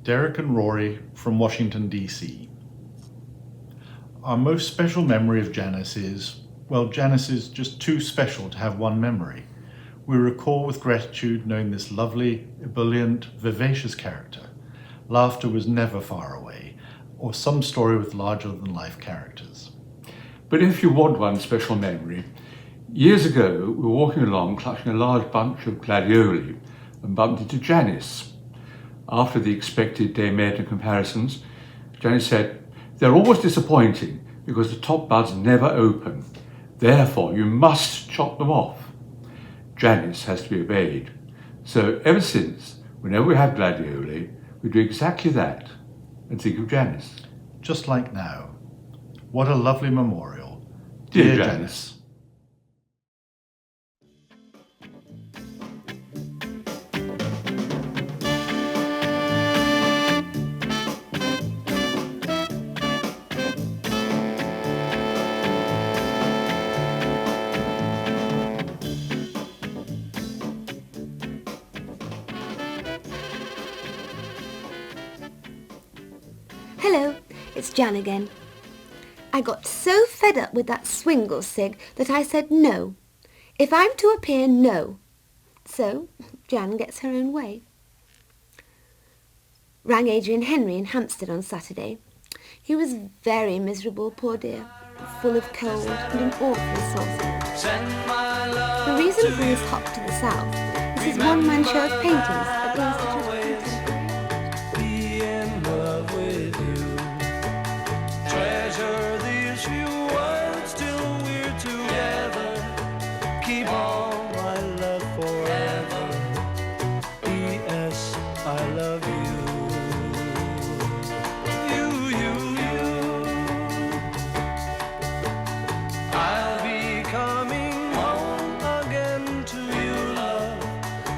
Derek and Rory from Washington, D.C. Our most special memory of Janice is, well, Janice is just too special to have one memory. We recall with gratitude knowing this lovely, ebullient, vivacious character. Laughter was never far away, or some story with larger-than-life characters. But if you want one special memory, years ago we were walking along clutching a large bunch of gladioli and bumped into Janice. After the expected Dame Edna comparisons, Janice said, "They're always disappointing because the top buds never open. Therefore, you must chop them off." Janice has to be obeyed. So ever since, whenever we have gladioli, we do exactly that and think of Janice. Just like now. What a lovely memorial. Dear Janice. Hello, it's Jan again. I got so fed up with that swingle sig that I said no. If I'm to appear, no. So Jan gets her own way. Rang Adrian Henry in Hampstead on Saturday. He was very miserable, poor dear, full of cold and an awfully saucy. The reason for his hop to the south is his one-man show of paintings at the Institute of Contemporary. Be in love with you. Treasure these few words till we're together. Keep all my love forever. P.S. I love you. I'll be coming home again to you, love,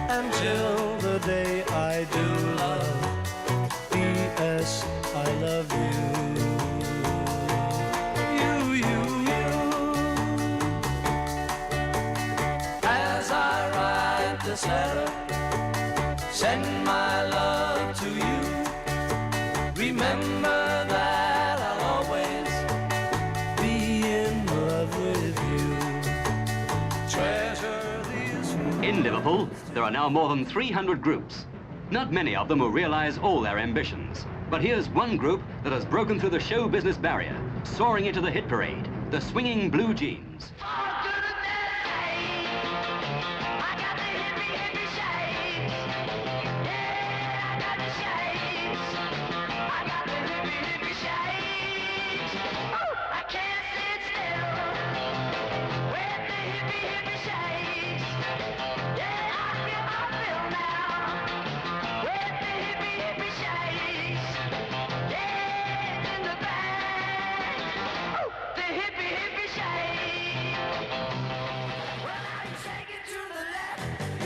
until the day I do, love. P.S. I love you. As I write this letter, send my love to you. Remember that I'll always be in love with you. Treasure these. In Liverpool, there are now more than 300 groups. Not many of them will realize all their ambitions. But here's one group that has broken through the show business barrier, soaring into the hit parade, the Swinging Blue Jeans.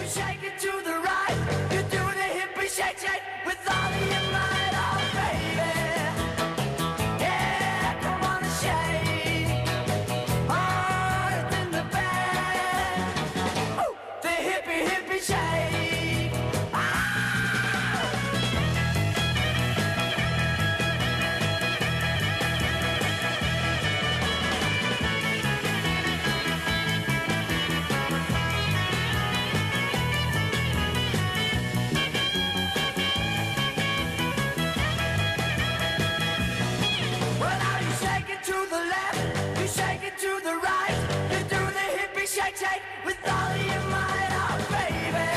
Shake it to the right, you do the hippie shake, shake with all of your might, oh baby. Yeah, come on and shake, hard in the back. Ooh, the hippie shake. Well, now you shake it to the left, you shake it to the right, you do the hippie shake, shake with all of your might, oh baby.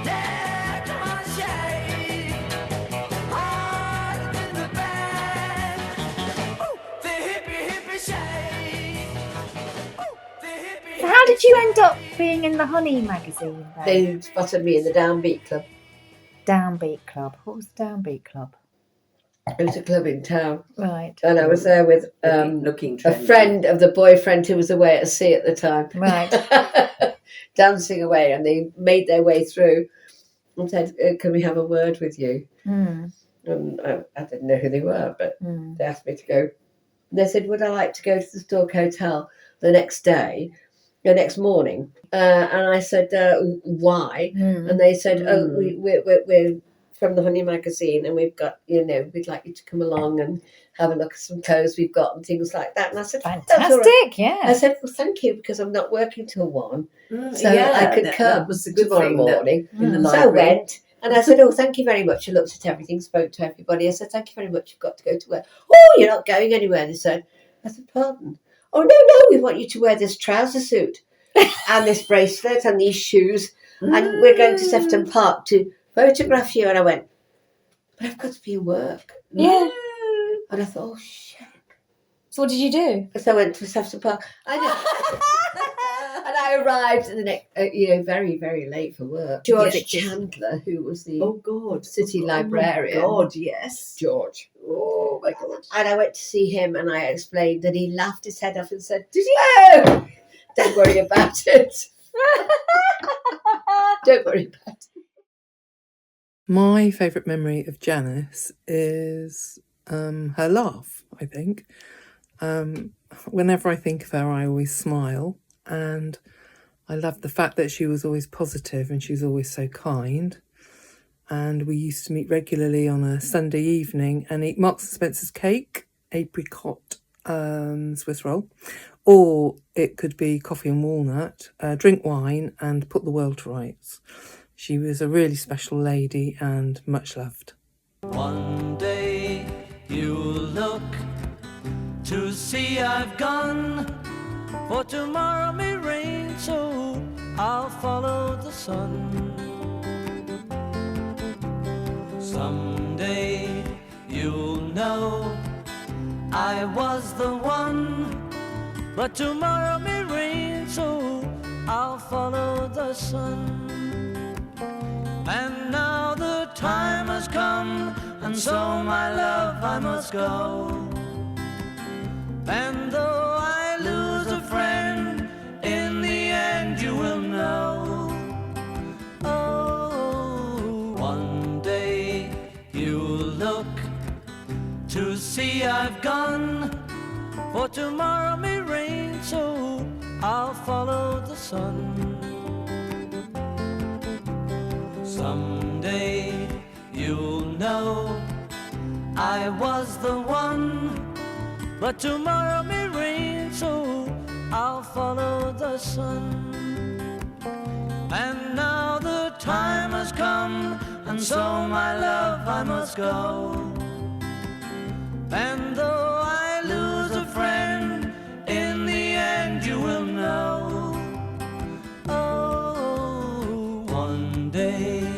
Yeah, come on, shake, hard in the back. Ooh, the hippie shake. Ooh, the hippie. So how did you end up being in the Honey magazine then? They spotted me in the Downbeat Club. Downbeat Club. What was the Downbeat Club? It was a club in town. Right. And I was there with looking a friend of the boyfriend who was away at sea at the time. Right. Dancing away, and they made their way through and said, "Can we have a word with you?" Mm. And I didn't know who they were, but Mm. they asked me to go. They said, "Would I like to go to the Stork Hotel the next morning?" And I said, "Why?" Mm. And they said, "Oh, we're from the Honey magazine, and we've got, we'd like you to come along and have a look at some clothes we've got and things like that. And I said, "That's all right." Fantastic, yeah. I said, "Well, thank you, because I'm not working till 1, so Yeah, I could that come was a good tomorrow thing that- morning." in the So I library. went, and I said, "Oh, thank you very much." I looked at everything, spoke to everybody. I said, "Thank you very much. You've got to go to work." "Oh, you're not going anywhere," they said. I said, "Pardon?" "Oh, no, we want you to wear this trouser suit and this bracelet and these shoes, and we're going to Sefton Park to photograph you." And I went, "But I've got to be at work." Yeah. And I thought, "Oh, shit." So what did you do? So I went to Sefton Park. I know. And I arrived the next, very, very late for work. George Yes. Chandler, who was the Oh, God. city librarian. Oh, my God, yes. George. Oh, my God. And I went to see him, and I explained, and he laughed his head off and said, "Did you? Oh, don't worry about it. Don't worry about it." My favourite memory of Janice is her laugh, I think. Whenever I think of her, I always smile, and I love the fact that she was always positive and she was always so kind. And we used to meet regularly on a Sunday evening and eat Marks and Spencer's cake, apricot Swiss roll, or it could be coffee and walnut, drink wine and put the world to rights. She was a really special lady and much loved. One day you'll look to see I've gone, for tomorrow may rain, so I'll follow the sun. Someday you'll know I was the one, but tomorrow may rain, so I'll follow the sun. And now the time has come, and so my love I must go. And though I lose a friend, in the end you will know. Oh, one day you'll look to see I've gone, for tomorrow may rain, so I'll follow the sun. Someday you'll know I was the one, but tomorrow may rain, so I'll follow the sun. And now the time has come, and so my love I must go. And though I lose a friend, in the end you will know. Oh, one day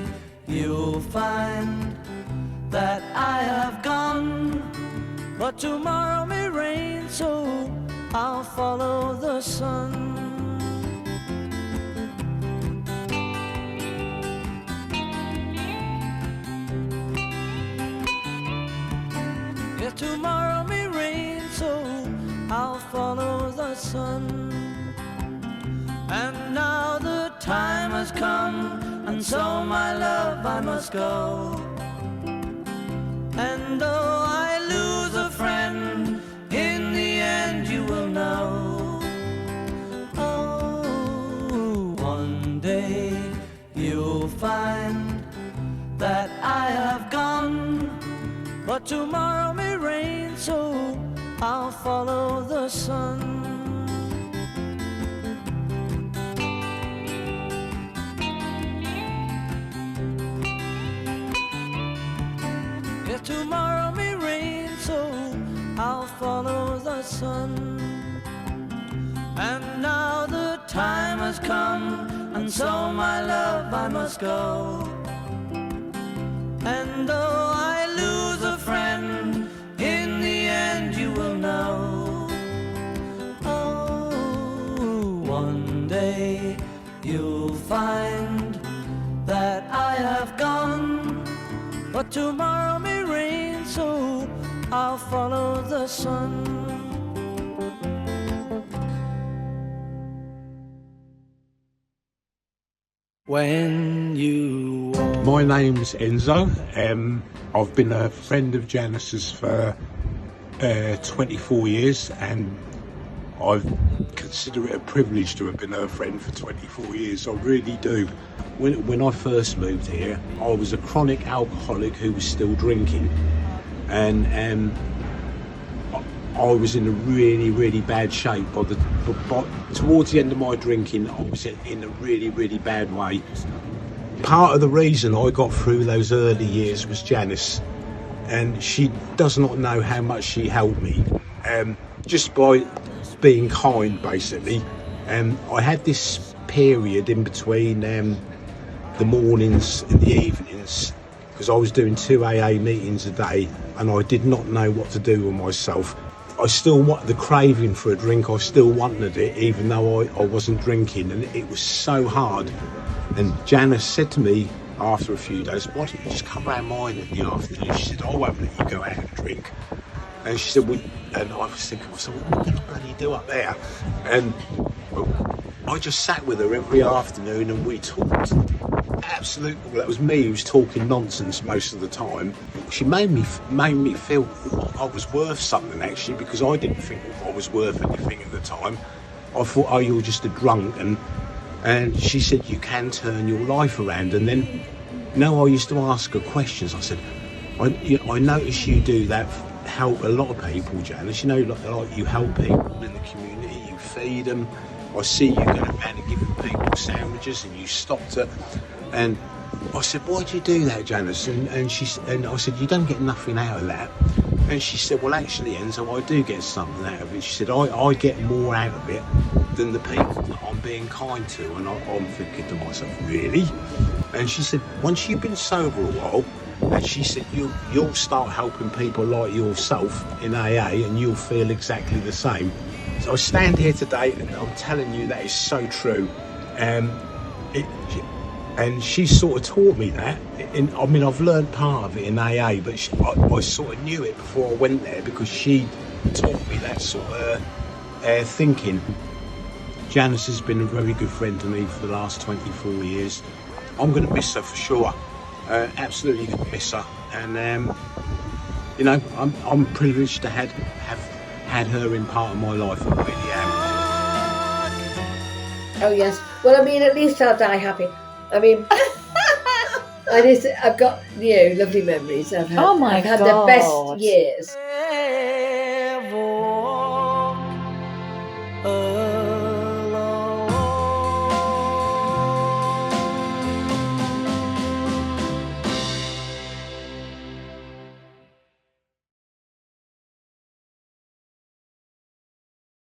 you'll find that I have gone, but tomorrow may rain, so I'll follow the sun. Yeah, tomorrow may rain, so I'll follow the sun. And now the time has come, and so my love I must go. And though I lose a friend, in the end you will know. Oh, one day you'll find that I have gone, but tomorrow may rain, so I'll follow the sun. Yeah, tomorrow may rain, so I'll follow the sun. And now the time has come, and so my love I must go. And though I lose a friend, in the end you will know. Oh, one day you'll find that I have gone, but tomorrow may rain, so I'll follow the sun. When you My name's Enzo. I've been a friend of Janice's for 24 years, and I consider it a privilege to have been her friend for 24 years. I really do. when I first moved here, I was a chronic alcoholic who was still drinking, and I was in a really, really bad shape. But towards the end of my drinking, I was in a really, really bad way. Part of the reason I got through those early years was Janice, and she does not know how much she helped me, just by being kind, basically. I had this period in between the mornings and the evenings, because I was doing 2 AA meetings a day, and I did not know what to do with myself. I still wanted the craving for a drink. I still wanted it, even though I wasn't drinking, and it was so hard. And Janice said to me after a few days, "Why don't you just come round mine in the afternoon?" She said, "I won't let you go out and drink." And she said, and I was thinking, what can I bloody do up there? And I just sat with her every afternoon, and we talked. Absolutely, well, that was me who was talking nonsense most of the time. She made me feel I was worth something, actually, because I didn't think I was worth anything at the time. I thought, oh, you're just a drunk. And she said, you can turn your life around. And then, I used to ask her questions. I said, I notice you do that, help a lot of people, Janice. Like you help people in the community, you feed them. I see you going around and giving people sandwiches, and you stopped her. And I said, why do you do that, Janice? And I said, you don't get nothing out of that. And she said, well, actually, Enzo, I do get something out of it. She said, I get more out of it than the people that I'm being kind to. And I'm thinking to myself, really? And she said, once you've been sober a while, and she said, you'll start helping people like yourself in AA, and you'll feel exactly the same. So I stand here today, and I'm telling you that is so true. And she sort of taught me that. I've learned part of it in AA, but I sort of knew it before I went there, because she taught me that sort of thinking. Janice has been a very good friend to me for the last 24 years. I'm going to miss her for sure. Absolutely going to miss her. And, I'm privileged to have had her in part of my life. I really am. Oh, yes. Well, at least I'll die happy. I've got lovely memories. I've had the best years.